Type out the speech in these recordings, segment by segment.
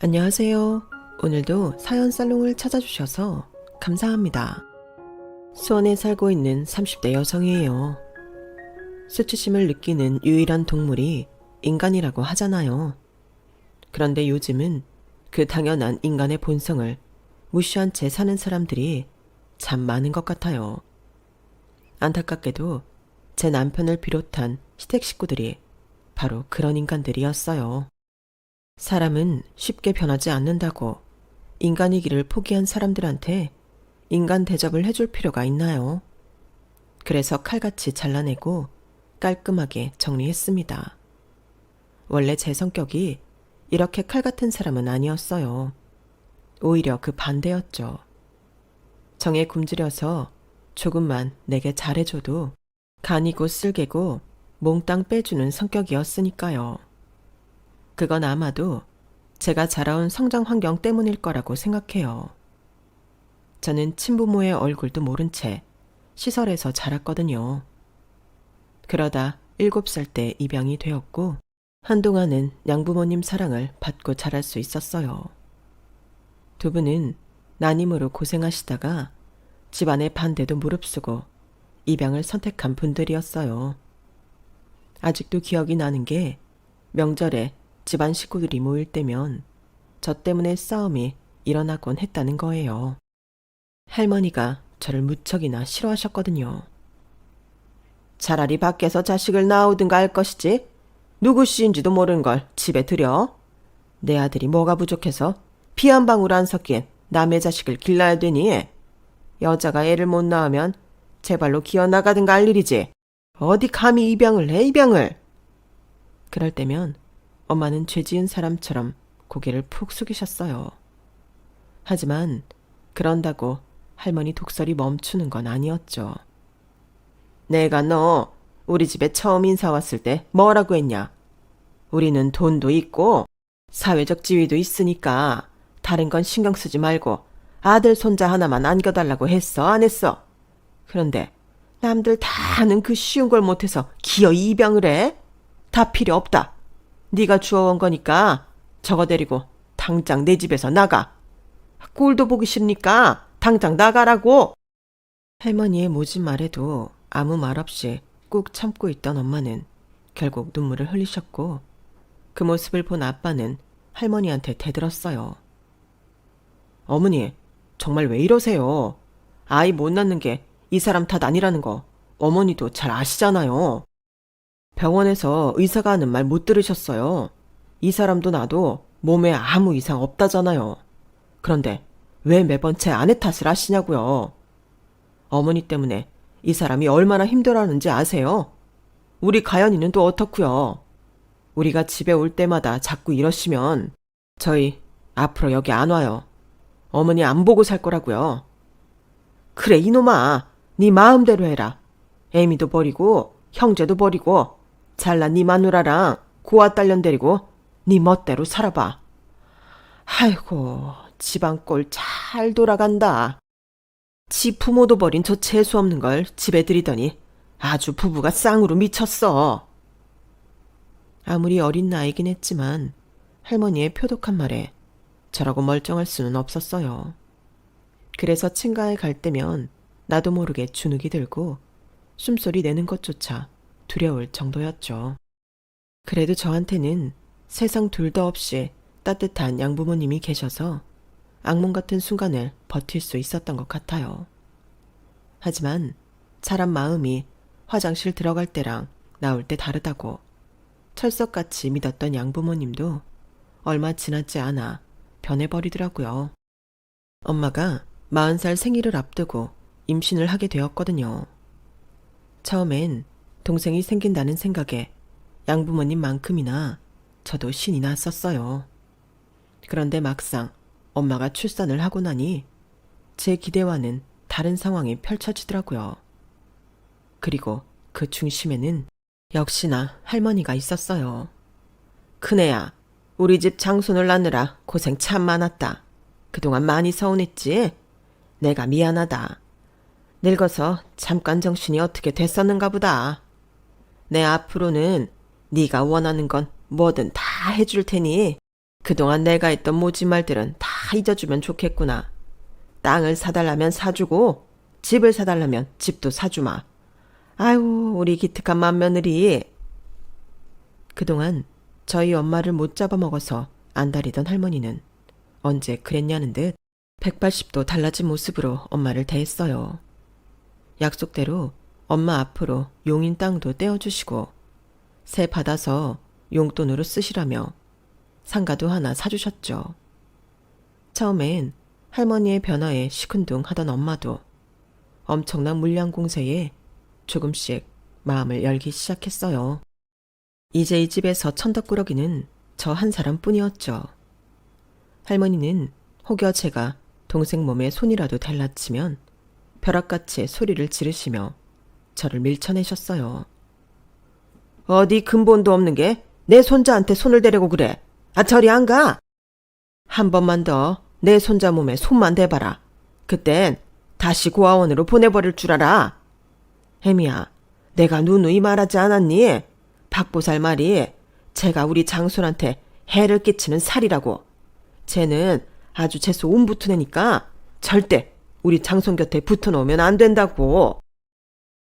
안녕하세요. 오늘도 사연 살롱을 찾아주셔서 감사합니다. 수원에 살고 있는 30대 여성이에요. 수치심을 느끼는 유일한 동물이 인간이라고 하잖아요. 그런데 요즘은 그 당연한 인간의 본성을 무시한 채 사는 사람들이 참 많은 것 같아요. 안타깝게도 제 남편을 비롯한 시댁 식구들이 바로 그런 인간들이었어요. 사람은 쉽게 변하지 않는다고 인간이기를 포기한 사람들한테 인간 대접을 해줄 필요가 있나요? 그래서 칼같이 잘라내고 깔끔하게 정리했습니다. 원래 제 성격이 이렇게 칼 같은 사람은 아니었어요. 오히려 그 반대였죠. 정에 굶주려서 조금만 내게 잘해줘도 간이고 쓸개고 몽땅 빼주는 성격이었으니까요. 그건 아마도 제가 자라온 성장 환경 때문일 거라고 생각해요. 저는 친부모의 얼굴도 모른 채 시설에서 자랐거든요. 그러다 7살 때 입양이 되었고 한동안은 양부모님 사랑을 받고 자랄 수 있었어요. 두 분은 난임으로 고생하시다가 집안의 반대도 무릅쓰고 입양을 선택한 분들이었어요. 아직도 기억이 나는 게 명절에 집안 식구들이 모일 때면 저 때문에 싸움이 일어나곤 했다는 거예요. 할머니가 저를 무척이나 싫어하셨거든요. 차라리 밖에서 자식을 낳으든가 할 것이지 누구 씨인지도 모르는 걸 집에 들여. 내 아들이 뭐가 부족해서 피 한 방울 안 섞인 남의 자식을 길러야 되니? 여자가 애를 못 낳으면 제발로 기어나가든가 할 일이지. 어디 감히 입양을 해, 입양을. 그럴 때면 엄마는 죄 지은 사람처럼 고개를 푹 숙이셨어요. 하지만 그런다고 할머니 독설이 멈추는 건 아니었죠. 내가 너 우리 집에 처음 인사 왔을 때 뭐라고 했냐? 우리는 돈도 있고 사회적 지위도 있으니까 다른 건 신경 쓰지 말고 아들 손자 하나만 안겨달라고 했어, 안 했어? 그런데 남들 다 아는 그 쉬운 걸 못해서 기어 입양을 해? 다 필요 없다. 네가 주워온 거니까 저거 데리고 당장 내 집에서 나가. 꼴도 보기 싫으니까 당장 나가라고. 할머니의 모진 말에도 아무 말 없이 꾹 참고 있던 엄마는 결국 눈물을 흘리셨고 그 모습을 본 아빠는 할머니한테 대들었어요. 어머니, 정말 왜 이러세요? 아이 못 낳는 게 이 사람 탓 아니라는 거 어머니도 잘 아시잖아요. 병원에서 의사가 하는 말 못 들으셨어요. 이 사람도 나도 몸에 아무 이상 없다잖아요. 그런데 왜 매번 제 아내 탓을 하시냐고요. 어머니 때문에 이 사람이 얼마나 힘들어하는지 아세요? 우리 가연이는 또 어떻고요? 우리가 집에 올 때마다 자꾸 이러시면 저희 앞으로 여기 안 와요. 어머니 안 보고 살 거라고요. 그래 이놈아, 네 마음대로 해라. 애미도 버리고 형제도 버리고 잘난 네 마누라랑 고아 딸년 데리고 네 멋대로 살아봐. 아이고, 집안 꼴 잘 돌아간다. 지 부모도 버린 저 재수 없는 걸 집에 들이더니 아주 부부가 쌍으로 미쳤어. 아무리 어린 나이긴 했지만 할머니의 표독한 말에 저라고 멀쩡할 수는 없었어요. 그래서 친가에 갈 때면 나도 모르게 주눅이 들고 숨소리 내는 것조차 두려울 정도였죠. 그래도 저한테는 세상 둘도 없이 따뜻한 양부모님이 계셔서 악몽 같은 순간을 버틸 수 있었던 것 같아요. 하지만 사람 마음이 화장실 들어갈 때랑 나올 때 다르다고 철석같이 믿었던 양부모님도 얼마 지나지 않아 변해버리더라고요. 엄마가 40살 생일을 앞두고 임신을 하게 되었거든요. 처음엔 동생이 생긴다는 생각에 양부모님만큼이나 저도 신이 났었어요. 그런데 막상 엄마가 출산을 하고 나니 제 기대와는 다른 상황이 펼쳐지더라고요. 그리고 그 중심에는 역시나 할머니가 있었어요. 큰애야, 우리 집 장손을 낳느라 고생 참 많았다. 그동안 많이 서운했지? 내가 미안하다. 늙어서 잠깐 정신이 어떻게 됐었는가 보다. 내 앞으로는 네가 원하는 건 뭐든 다 해줄 테니 그동안 내가 했던 모진 말들은 다 잊어주면 좋겠구나. 땅을 사달라면 사주고 집을 사달라면 집도 사주마. 아유, 우리 기특한 맏며느리. 그동안 저희 엄마를 못 잡아먹어서 안달이던 할머니는 언제 그랬냐는 듯 180도 달라진 모습으로 엄마를 대했어요. 약속대로 엄마 앞으로 용인 땅도 떼어주시고 세 받아서 용돈으로 쓰시라며 상가도 하나 사주셨죠. 처음엔 할머니의 변화에 시큰둥하던 엄마도 엄청난 물량 공세에 조금씩 마음을 열기 시작했어요. 이제 이 집에서 천덕꾸러기는 저 한 사람뿐이었죠. 할머니는 혹여 제가 동생 몸에 손이라도 달라치면 벼락같이 소리를 지르시며 저를 밀쳐내셨어요. 어디 근본도 없는 게 내 손자한테 손을 대려고 그래. 아, 저리 안 가. 한 번만 더 내 손자 몸에 손만 대봐라. 그땐 다시 고아원으로 보내버릴 줄 알아. 혜미야, 내가 누누이 말하지 않았니? 박보살 말이 제가 우리 장손한테 해를 끼치는 살이라고. 쟤는 아주 재수 온 붙은 애니까 절대 우리 장손 곁에 붙어놓으면 안 된다고.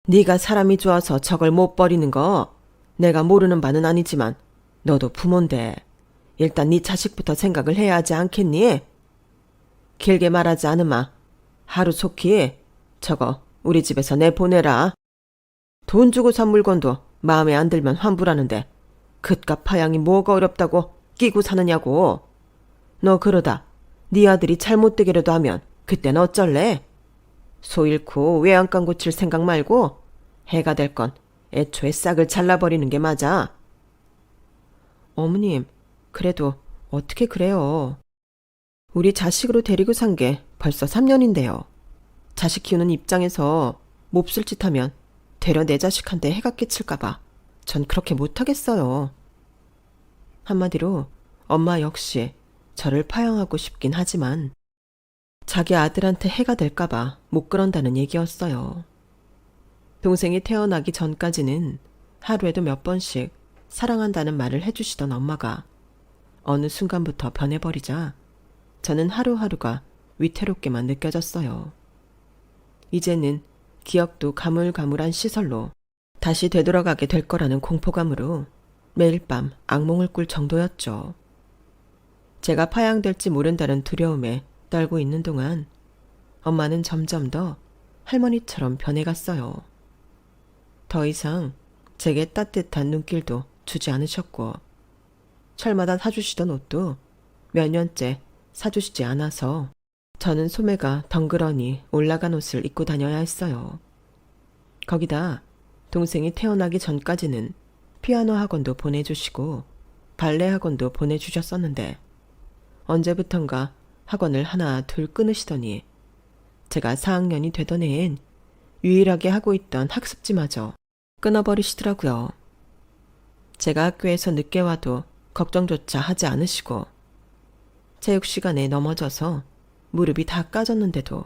네가 사람이 좋아서 저걸 못 버리는 거 내가 모르는 바는 아니지만 너도 부모인데 일단 네 자식부터 생각을 해야 하지 않겠니? 길게 말하지 않으마. 하루속히 저거 우리 집에서 내보내라. 돈 주고 산 물건도 마음에 안 들면 환불하는데 긋값 파양이 뭐가 어렵다고 끼고 사느냐고. 너 그러다 네 아들이 잘못되게라도 하면 그땐 어쩔래? 소 잃고 외양간 고칠 생각 말고 해가 될 건 애초에 싹을 잘라버리는 게 맞아. 어머님, 그래도 어떻게 그래요? 우리 자식으로 데리고 산 게 벌써 3년인데요. 자식 키우는 입장에서 몹쓸 짓 하면 되려 내 자식한테 해가 끼칠까봐 전 그렇게 못하겠어요. 한마디로 엄마 역시 저를 파양하고 싶긴 하지만 자기 아들한테 해가 될까봐 못 그런다는 얘기였어요. 동생이 태어나기 전까지는 하루에도 몇 번씩 사랑한다는 말을 해주시던 엄마가 어느 순간부터 변해버리자 저는 하루하루가 위태롭게만 느껴졌어요. 이제는 기억도 가물가물한 시설로 다시 되돌아가게 될 거라는 공포감으로 매일 밤 악몽을 꿀 정도였죠. 제가 파양될지 모른다는 두려움에 떨고 있는 동안 엄마는 점점 더 할머니처럼 변해갔어요. 더 이상 제게 따뜻한 눈길도 주지 않으셨고 철마다 사주시던 옷도 몇 년째 사주시지 않아서 저는 소매가 덩그러니 올라간 옷을 입고 다녀야 했어요. 거기다 동생이 태어나기 전까지는 피아노 학원도 보내주시고 발레 학원도 보내주셨었는데 언제부턴가 학원을 하나 둘 끊으시더니 제가 4학년이 되던 해엔 유일하게 하고 있던 학습지마저 끊어버리시더라고요. 제가 학교에서 늦게 와도 걱정조차 하지 않으시고 체육 시간에 넘어져서 무릎이 다 까졌는데도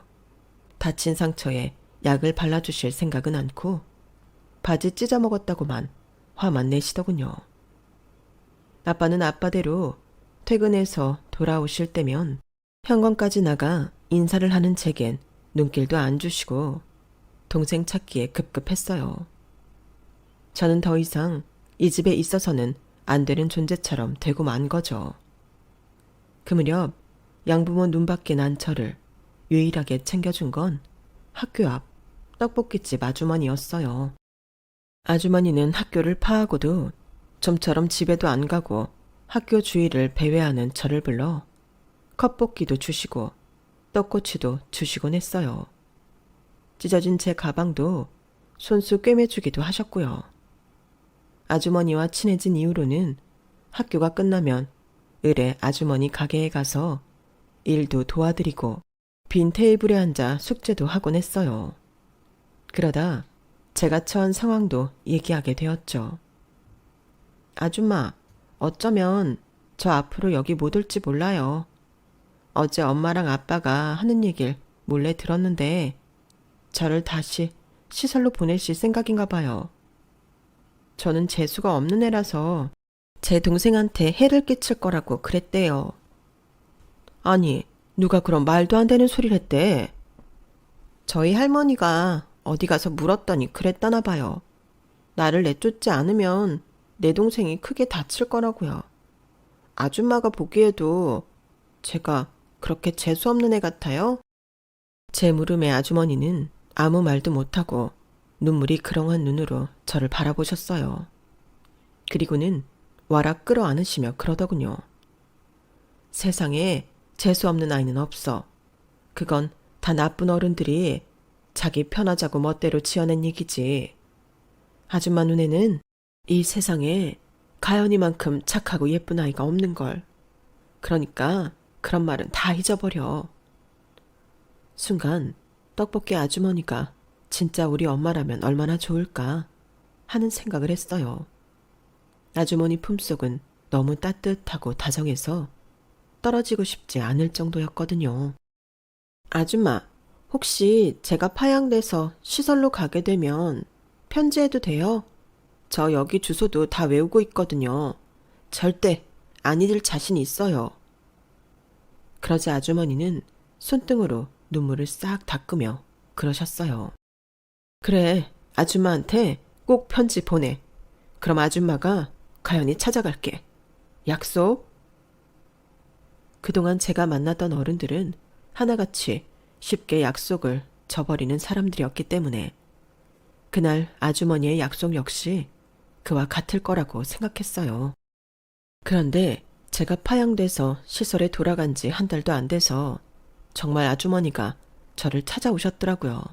다친 상처에 약을 발라주실 생각은 않고 바지 찢어먹었다고만 화만 내시더군요. 아빠는 아빠대로 퇴근해서 돌아오실 때면 현관까지 나가 인사를 하는 제겐 눈길도 안 주시고 동생 찾기에 급급했어요. 저는 더 이상 이 집에 있어서는 안 되는 존재처럼 되고 만 거죠. 그 무렵 양부모 눈밖에 난 저를 유일하게 챙겨준 건 학교 앞 떡볶이집 아주머니였어요. 아주머니는 학교를 파하고도 좀처럼 집에도 안 가고 학교 주위를 배회하는 저를 불러 컵볶이도 주시고 떡꼬치도 주시곤 했어요. 찢어진 제 가방도 손수 꿰매주기도 하셨고요. 아주머니와 친해진 이후로는 학교가 끝나면 을에 아주머니 가게에 가서 일도 도와드리고 빈 테이블에 앉아 숙제도 하곤 했어요. 그러다 제가 처한 상황도 얘기하게 되었죠. 아줌마, 어쩌면 저 앞으로 여기 못 올지 몰라요. 어제 엄마랑 아빠가 하는 얘기를 몰래 들었는데 저를 다시 시설로 보내실 생각인가 봐요. 저는 재수가 없는 애라서 제 동생한테 해를 끼칠 거라고 그랬대요. 아니, 누가 그런 말도 안 되는 소리를 했대? 저희 할머니가 어디 가서 물었더니 그랬다나 봐요. 나를 내쫓지 않으면 내 동생이 크게 다칠 거라고요. 아줌마가 보기에도 제가 그렇게 재수없는 애 같아요? 제 물음에 아주머니는 아무 말도 못하고 눈물이 그렁한 눈으로 저를 바라보셨어요. 그리고는 와락 끌어안으시며 그러더군요. 세상에 재수없는 아이는 없어. 그건 다 나쁜 어른들이 자기 편하자고 멋대로 지어낸 얘기지. 아줌마 눈에는 이 세상에 가연이만큼 착하고 예쁜 아이가 없는걸. 그러니까 그런 말은 다 잊어버려. 순간 떡볶이 아주머니가 진짜 우리 엄마라면 얼마나 좋을까 하는 생각을 했어요. 아주머니 품속은 너무 따뜻하고 다정해서 떨어지고 싶지 않을 정도였거든요. 아줌마, 혹시 제가 파양돼서 시설로 가게 되면 편지해도 돼요? 저 여기 주소도 다 외우고 있거든요. 절대 안 잊을 자신 있어요. 그러자 아주머니는 손등으로 눈물을 싹 닦으며 그러셨어요. 그래, 아줌마한테 꼭 편지 보내. 그럼 아줌마가 가연히 찾아갈게. 약속? 그동안 제가 만났던 어른들은 하나같이 쉽게 약속을 저버리는 사람들이었기 때문에 그날 아주머니의 약속 역시 그와 같을 거라고 생각했어요. 그런데 제가 파양돼서 시설에 돌아간 지 한 달도 안 돼서 정말 아주머니가 저를 찾아오셨더라고요.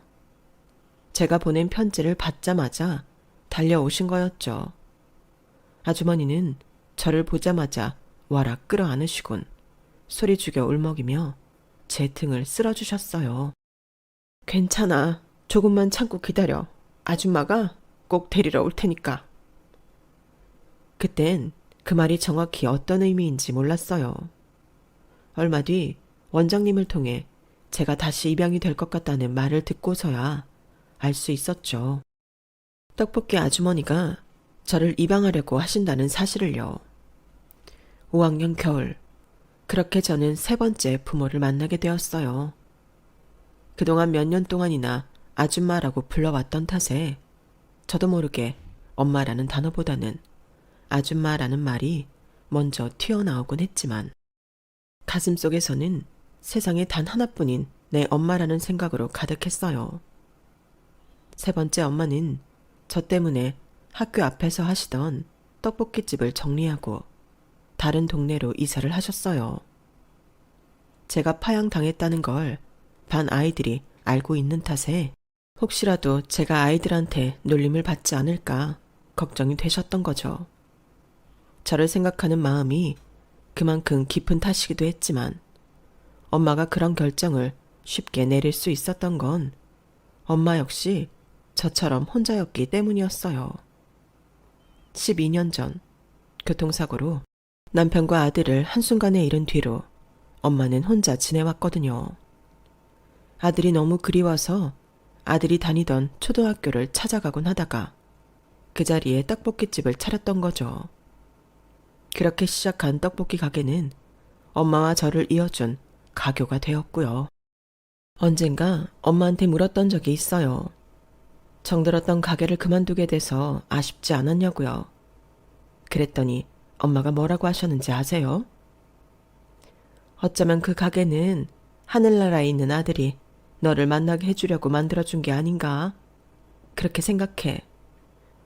제가 보낸 편지를 받자마자 달려오신 거였죠. 아주머니는 저를 보자마자 와락 끌어안으시곤 소리 죽여 울먹이며 제 등을 쓸어주셨어요. 괜찮아. 조금만 참고 기다려. 아줌마가 꼭 데리러 올 테니까. 그땐 그 말이 정확히 어떤 의미인지 몰랐어요. 얼마 뒤 원장님을 통해 제가 다시 입양이 될 것 같다는 말을 듣고서야 알 수 있었죠. 떡볶이 아주머니가 저를 입양하려고 하신다는 사실을요. 5학년 겨울, 그렇게 저는 세 번째 부모를 만나게 되었어요. 그동안 몇 년 동안이나 아줌마라고 불러왔던 탓에 저도 모르게 엄마라는 단어보다는 아줌마라는 말이 먼저 튀어나오곤 했지만 가슴속에서는 세상에 단 하나뿐인 내 엄마라는 생각으로 가득했어요. 세 번째 엄마는 저 때문에 학교 앞에서 하시던 떡볶이집을 정리하고 다른 동네로 이사를 하셨어요. 제가 파양당했다는 걸 반 아이들이 알고 있는 탓에 혹시라도 제가 아이들한테 놀림을 받지 않을까 걱정이 되셨던 거죠. 저를 생각하는 마음이 그만큼 깊은 탓이기도 했지만 엄마가 그런 결정을 쉽게 내릴 수 있었던 건 엄마 역시 저처럼 혼자였기 때문이었어요. 12년 전 교통사고로 남편과 아들을 한순간에 잃은 뒤로 엄마는 혼자 지내왔거든요. 아들이 너무 그리워서 아들이 다니던 초등학교를 찾아가곤 하다가 그 자리에 떡볶이집을 차렸던 거죠. 그렇게 시작한 떡볶이 가게는 엄마와 저를 이어준 가교가 되었고요. 언젠가 엄마한테 물었던 적이 있어요. 정들었던 가게를 그만두게 돼서 아쉽지 않았냐고요. 그랬더니 엄마가 뭐라고 하셨는지 아세요? 어쩌면 그 가게는 하늘나라에 있는 아들이 너를 만나게 해주려고 만들어준 게 아닌가? 그렇게 생각해.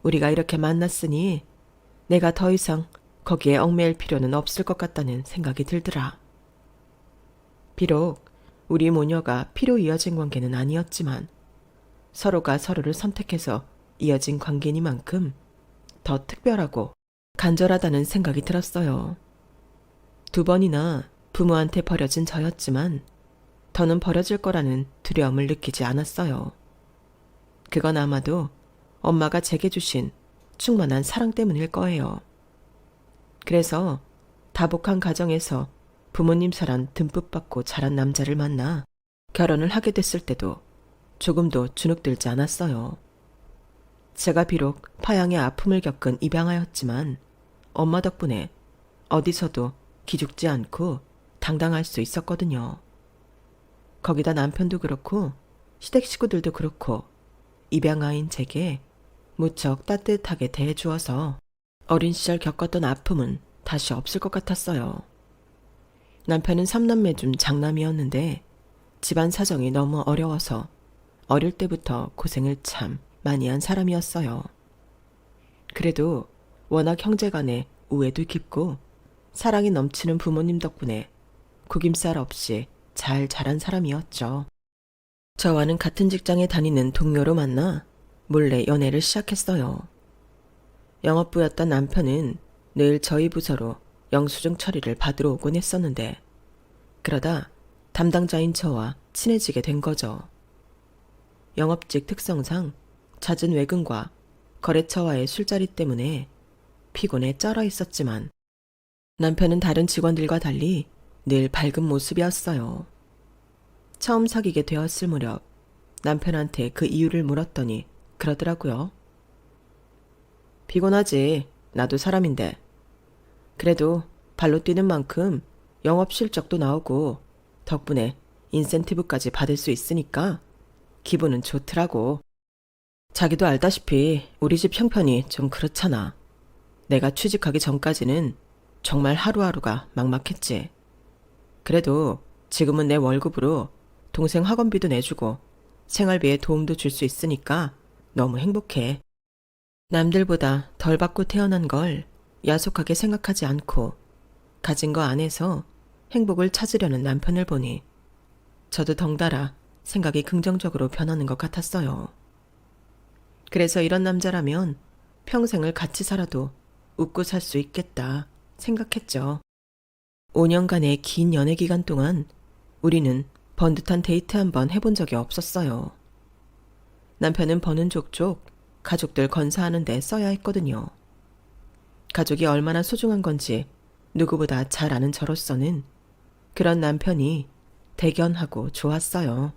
우리가 이렇게 만났으니 내가 더 이상 거기에 얽매일 필요는 없을 것 같다는 생각이 들더라. 비록 우리 모녀가 피로 이어진 관계는 아니었지만 서로가 서로를 선택해서 이어진 관계니만큼 더 특별하고 간절하다는 생각이 들었어요. 2번이나 부모한테 버려진 저였지만 더는 버려질 거라는 두려움을 느끼지 않았어요. 그건 아마도 엄마가 제게 주신 충만한 사랑 때문일 거예요. 그래서 다복한 가정에서 부모님 사랑 듬뿍 받고 자란 남자를 만나 결혼을 하게 됐을 때도 조금도 주눅들지 않았어요. 제가 비록 파양의 아픔을 겪은 입양아였지만 엄마 덕분에 어디서도 기죽지 않고 당당할 수 있었거든요. 거기다 남편도 그렇고 시댁 식구들도 그렇고 입양아인 제게 무척 따뜻하게 대해주어서 어린 시절 겪었던 아픔은 다시 없을 것 같았어요. 남편은 3남매 중 장남이었는데 집안 사정이 너무 어려워서 어릴 때부터 고생을 참 많이 한 사람이었어요. 그래도 워낙 형제간의 우애도 깊고 사랑이 넘치는 부모님 덕분에 구김살 없이 잘 자란 사람이었죠. 저와는 같은 직장에 다니는 동료로 만나 몰래 연애를 시작했어요. 영업부였던 남편은 늘 저희 부서로 영수증 처리를 받으러 오곤 했었는데 그러다 담당자인 저와 친해지게 된 거죠. 영업직 특성상 잦은 외근과 거래처와의 술자리 때문에 피곤에 쩔어 있었지만 남편은 다른 직원들과 달리 늘 밝은 모습이었어요. 처음 사귀게 되었을 무렵 남편한테 그 이유를 물었더니 그러더라고요. 피곤하지. 나도 사람인데. 그래도 발로 뛰는 만큼 영업 실적도 나오고 덕분에 인센티브까지 받을 수 있으니까 기분은 좋더라고. 자기도 알다시피 우리 집 형편이 좀 그렇잖아. 내가 취직하기 전까지는 정말 하루하루가 막막했지. 그래도 지금은 내 월급으로 동생 학원비도 내주고 생활비에 도움도 줄 수 있으니까 너무 행복해. 남들보다 덜 받고 태어난 걸 야속하게 생각하지 않고 가진 거 안에서 행복을 찾으려는 남편을 보니 저도 덩달아 생각이 긍정적으로 변하는 것 같았어요. 그래서 이런 남자라면 평생을 같이 살아도 웃고 살 수 있겠다 생각했죠. 5년간의 긴 연애 기간 동안 우리는 번듯한 데이트 한번 해본 적이 없었어요. 남편은 버는 족족 가족들 건사하는 데 써야 했거든요. 가족이 얼마나 소중한 건지 누구보다 잘 아는 저로서는 그런 남편이 대견하고 좋았어요.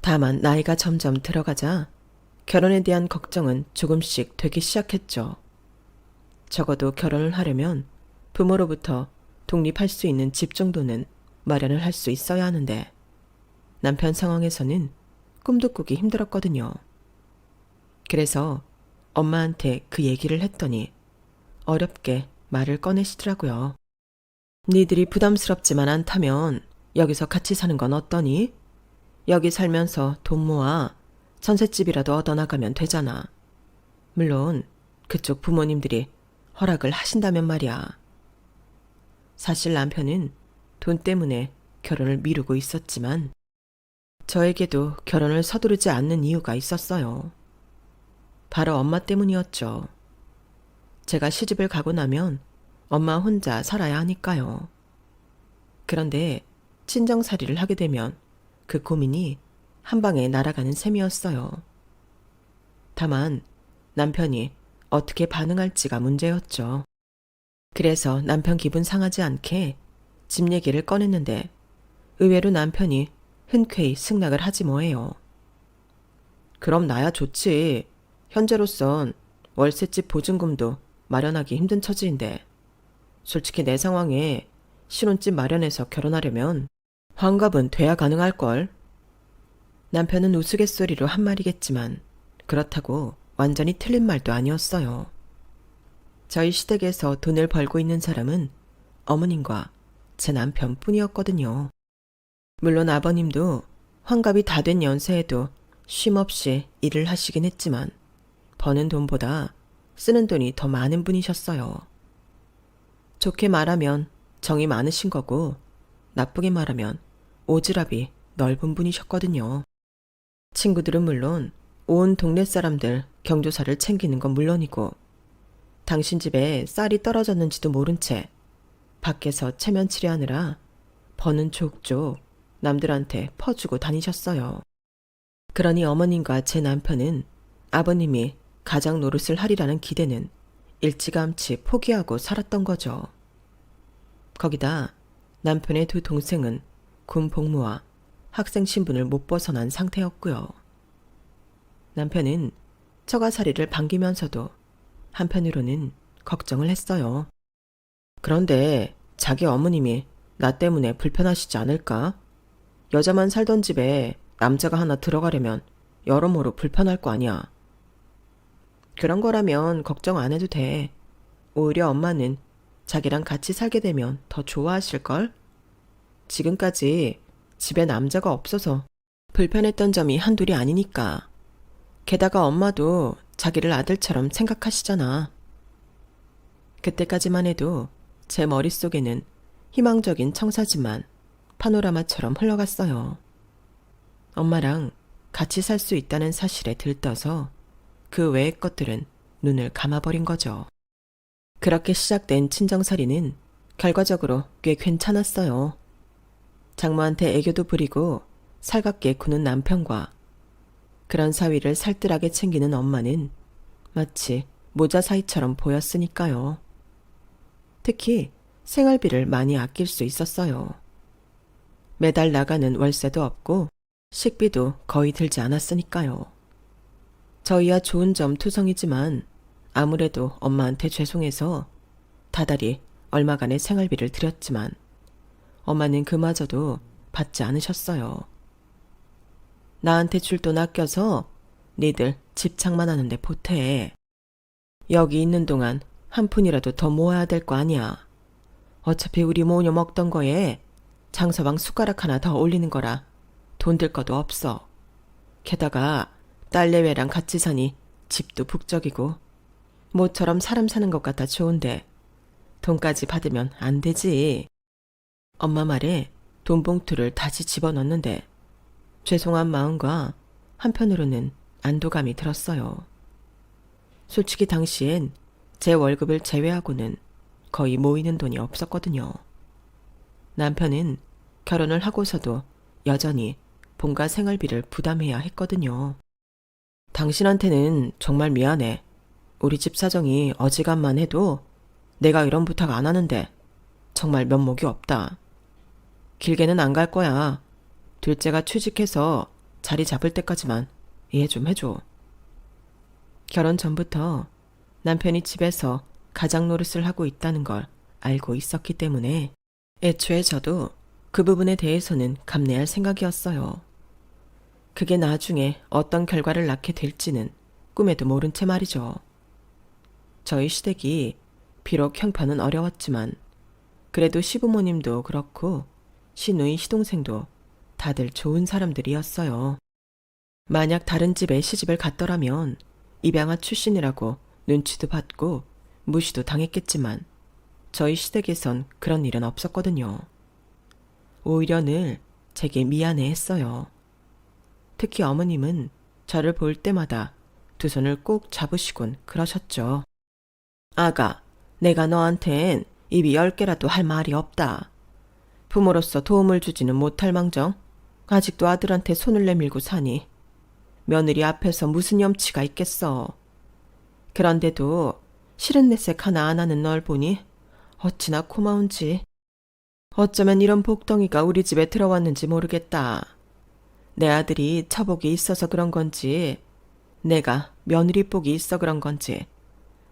다만 나이가 점점 들어가자 결혼에 대한 걱정은 조금씩 되기 시작했죠. 적어도 결혼을 하려면 부모로부터 독립할 수 있는 집 정도는 마련을 할 수 있어야 하는데 남편 상황에서는 꿈도 꾸기 힘들었거든요. 그래서 엄마한테 그 얘기를 했더니 어렵게 말을 꺼내시더라고요. 니들이 부담스럽지만 않다면 여기서 같이 사는 건 어떠니? 여기 살면서 돈 모아 전셋집이라도 얻어나가면 되잖아. 물론 그쪽 부모님들이 허락을 하신다면 말이야. 사실 남편은 돈 때문에 결혼을 미루고 있었지만 저에게도 결혼을 서두르지 않는 이유가 있었어요. 바로 엄마 때문이었죠. 제가 시집을 가고 나면 엄마 혼자 살아야 하니까요. 그런데 친정살이를 하게 되면 그 고민이 한 방에 날아가는 셈이었어요. 다만 남편이 어떻게 반응할지가 문제였죠. 그래서 남편 기분 상하지 않게 집 얘기를 꺼냈는데 의외로 남편이 흔쾌히 승낙을 하지 뭐예요. 그럼 나야 좋지. 현재로선 월세집 보증금도 마련하기 힘든 처지인데 솔직히 내 상황에 신혼집 마련해서 결혼하려면 환갑은 돼야 가능할걸. 남편은 우스갯소리로 한 말이겠지만 그렇다고 완전히 틀린 말도 아니었어요. 저희 시댁에서 돈을 벌고 있는 사람은 어머님과 제 남편뿐이었거든요. 물론 아버님도 환갑이 다 된 연세에도 쉼없이 일을 하시긴 했지만 버는 돈보다 쓰는 돈이 더 많은 분이셨어요. 좋게 말하면 정이 많으신 거고 나쁘게 말하면 오지랖이 넓은 분이셨거든요. 친구들은 물론 온 동네 사람들 경조사를 챙기는 건 물론이고 당신 집에 쌀이 떨어졌는지도 모른 채 밖에서 체면치레하느라 버는 족족 남들한테 퍼주고 다니셨어요. 그러니 어머님과 제 남편은 아버님이 가장 노릇을 하리라는 기대는 일찌감치 포기하고 살았던 거죠. 거기다 남편의 두 동생은 군 복무와 학생 신분을 못 벗어난 상태였고요. 남편은 처가살이를 반기면서도 한편으로는 걱정을 했어요. 그런데 자기 어머님이 나 때문에 불편하시지 않을까? 여자만 살던 집에 남자가 하나 들어가려면 여러모로 불편할 거 아니야. 그런 거라면 걱정 안 해도 돼. 오히려 엄마는 자기랑 같이 살게 되면 더 좋아하실걸? 지금까지 집에 남자가 없어서 불편했던 점이 한둘이 아니니까. 게다가 엄마도 자기를 아들처럼 생각하시잖아. 그때까지만 해도 제 머릿속에는 희망적인 청사지만 파노라마처럼 흘러갔어요. 엄마랑 같이 살 수 있다는 사실에 들떠서 그 외의 것들은 눈을 감아버린 거죠. 그렇게 시작된 친정살이는 결과적으로 꽤 괜찮았어요. 장모한테 애교도 부리고 살갑게 구는 남편과 그런 사위를 살뜰하게 챙기는 엄마는 마치 모자 사이처럼 보였으니까요. 특히 생활비를 많이 아낄 수 있었어요. 매달 나가는 월세도 없고 식비도 거의 들지 않았으니까요. 저희야 좋은 점 투성이지만 아무래도 엄마한테 죄송해서 다달이 얼마간의 생활비를 드렸지만 엄마는 그마저도 받지 않으셨어요. 나한테 줄 돈 아껴서 니들 집착만 하는데 보태. 여기 있는 동안 한 푼이라도 더 모아야 될 거 아니야. 어차피 우리 모녀 먹던 거에 장서방 숟가락 하나 더 올리는 거라 돈 들 것도 없어. 게다가 딸내외랑 같이 사니 집도 북적이고 모처럼 사람 사는 것 같아 좋은데 돈까지 받으면 안 되지. 엄마 말에 돈 봉투를 다시 집어넣는데 죄송한 마음과 한편으로는 안도감이 들었어요. 솔직히 당시엔 제 월급을 제외하고는 거의 모이는 돈이 없었거든요. 남편은 결혼을 하고서도 여전히 본가 생활비를 부담해야 했거든요. 당신한테는 정말 미안해. 우리 집 사정이 어지간만 해도 내가 이런 부탁 안 하는데 정말 면목이 없다. 길게는 안 갈 거야. 둘째가 취직해서 자리 잡을 때까지만 이해 좀 해줘. 결혼 전부터 남편이 집에서 가장 노릇을 하고 있다는 걸 알고 있었기 때문에 애초에 저도 그 부분에 대해서는 감내할 생각이었어요. 그게 나중에 어떤 결과를 낳게 될지는 꿈에도 모른 채 말이죠. 저희 시댁이 비록 형편은 어려웠지만 그래도 시부모님도 그렇고 시누이 시동생도 다들 좋은 사람들이었어요. 만약 다른 집에 시집을 갔더라면 입양아 출신이라고 눈치도 받고 무시도 당했겠지만 저희 시댁에선 그런 일은 없었거든요. 오히려 늘 제게 미안해했어요. 특히 어머님은 저를 볼 때마다 두 손을 꼭 잡으시곤 그러셨죠. 아가, 내가 너한텐 입이 10개라도 할 말이 없다. 부모로서 도움을 주지는 못할 망정 아직도 아들한테 손을 내밀고 사니 며느리 앞에서 무슨 염치가 있겠어. 그런데도 싫은 내색 하나 안 하는 널 보니 어찌나 고마운지. 어쩌면 이런 복덩이가 우리 집에 들어왔는지 모르겠다. 내 아들이 처복이 있어서 그런 건지 내가 며느리 복이 있어 그런 건지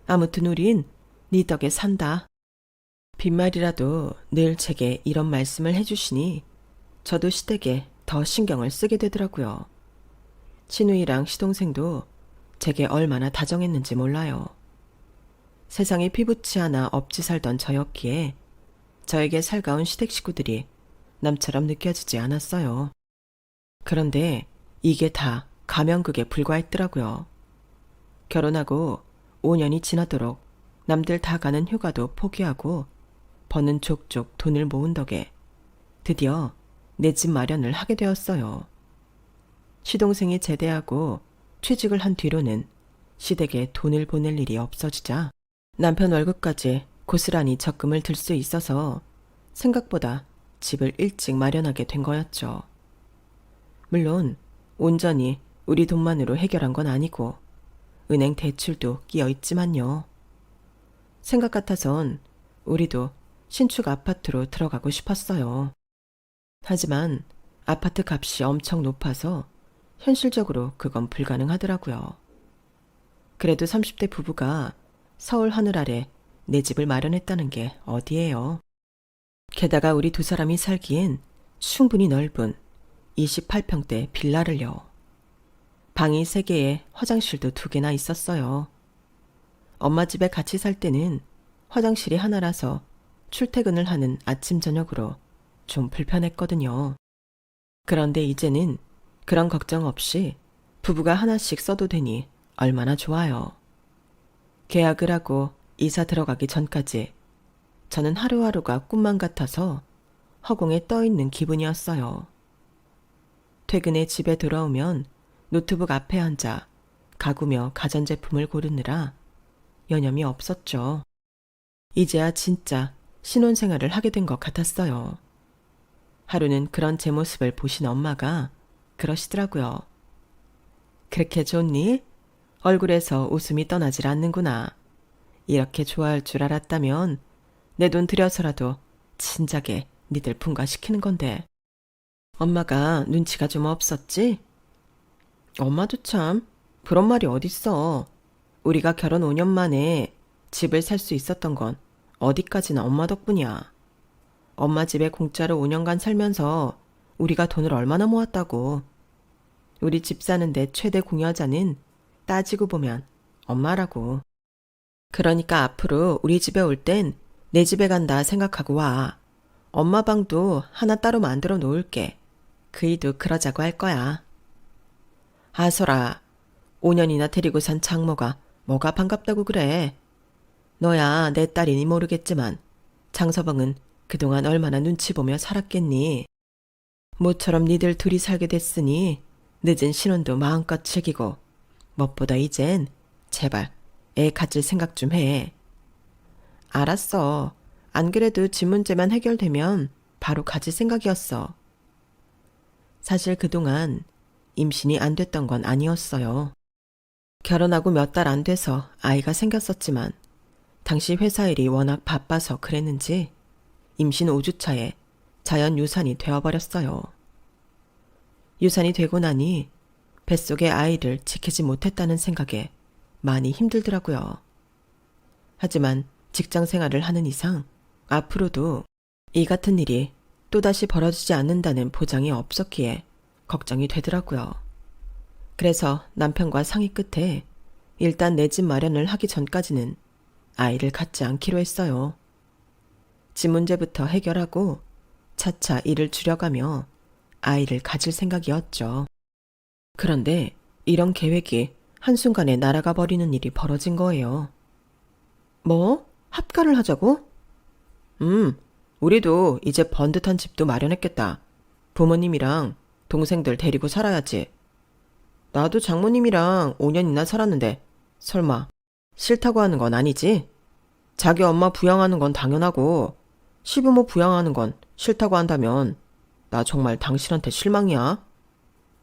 아무튼 우린 네 덕에 산다. 빈말이라도 늘 제게 이런 말씀을 해주시니 저도 시댁에 더 신경을 쓰게 되더라고요. 시누이랑 시동생도 제게 얼마나 다정했는지 몰라요. 세상에 피부치 하나 없이 살던 저였기에 저에게 살가운 시댁 식구들이 남처럼 느껴지지 않았어요. 그런데 이게 다 가면극에 불과했더라고요. 결혼하고 5년이 지나도록 남들 다 가는 휴가도 포기하고 버는 족족 돈을 모은 덕에 드디어 내 집 마련을 하게 되었어요. 시동생이 제대하고 취직을 한 뒤로는 시댁에 돈을 보낼 일이 없어지자 남편 월급까지 고스란히 적금을 들 수 있어서 생각보다 집을 일찍 마련하게 된 거였죠. 물론 온전히 우리 돈만으로 해결한 건 아니고 은행 대출도 끼어 있지만요. 생각 같아선 우리도 신축 아파트로 들어가고 싶었어요. 하지만 아파트 값이 엄청 높아서 현실적으로 그건 불가능하더라고요. 그래도 30대 부부가 서울 하늘 아래 내 집을 마련했다는 게 어디예요. 게다가 우리 두 사람이 살기엔 충분히 넓은 28평대 빌라를요. 방이 3개에 화장실도 2개나 있었어요. 엄마 집에 같이 살 때는 화장실이 하나라서 출퇴근을 하는 아침 저녁으로 좀 불편했거든요. 그런데 이제는 그런 걱정 없이 부부가 하나씩 써도 되니 얼마나 좋아요. 계약을 하고 이사 들어가기 전까지 저는 하루하루가 꿈만 같아서 허공에 떠있는 기분이었어요. 퇴근에 집에 돌아오면 노트북 앞에 앉아 가구며 가전제품을 고르느라 여념이 없었죠. 이제야 진짜 신혼생활을 하게 된 것 같았어요. 하루는 그런 제 모습을 보신 엄마가 그러시더라고요. 그렇게 좋니? 얼굴에서 웃음이 떠나질 않는구나. 이렇게 좋아할 줄 알았다면 내 돈 들여서라도 진작에 니들 분가시키는 건데. 엄마가 눈치가 좀 없었지? 엄마도 참 그런 말이 어딨어. 우리가 결혼 5년 만에 집을 살 수 있었던 건 어디까지나 엄마 덕분이야. 엄마 집에 공짜로 5년간 살면서 우리가 돈을 얼마나 모았다고. 우리 집 사는데 최대 공여자는 따지고 보면 엄마라고. 그러니까 앞으로 우리 집에 올 땐 내 집에 간다 생각하고 와. 엄마 방도 하나 따로 만들어 놓을게. 그이도 그러자고 할 거야. 아서라, 5년이나 데리고 산 장모가 뭐가 반갑다고 그래. 너야 내 딸이니 모르겠지만 장서방은 그동안 얼마나 눈치 보며 살았겠니. 모처럼 니들 둘이 살게 됐으니 늦은 신혼도 마음껏 즐기고 무엇보다 이젠 제발 애 가질 생각 좀 해. 알았어. 안 그래도 집 문제만 해결되면 바로 가질 생각이었어. 사실 그동안 임신이 안 됐던 건 아니었어요. 결혼하고 몇 달 안 돼서 아이가 생겼었지만 당시 회사 일이 워낙 바빠서 그랬는지 임신 5주차에 자연 유산이 되어버렸어요. 유산이 되고 나니 뱃속의 아이를 지키지 못했다는 생각에 많이 힘들더라고요. 하지만 직장 생활을 하는 이상 앞으로도 이 같은 일이 또다시 벌어지지 않는다는 보장이 없었기에 걱정이 되더라고요. 그래서 남편과 상의 끝에 일단 내 집 마련을 하기 전까지는 아이를 갖지 않기로 했어요. 집 문제부터 해결하고 차차 일을 줄여가며 아이를 가질 생각이었죠. 그런데 이런 계획이 한순간에 날아가 버리는 일이 벌어진 거예요. 뭐? 합가를 하자고? 우리도 이제 번듯한 집도 마련했겠다. 부모님이랑 동생들 데리고 살아야지. 나도 장모님이랑 5년이나 살았는데 설마 싫다고 하는 건 아니지? 자기 엄마 부양하는 건 당연하고 시부모 부양하는 건 싫다고 한다면 나 정말 당신한테 실망이야.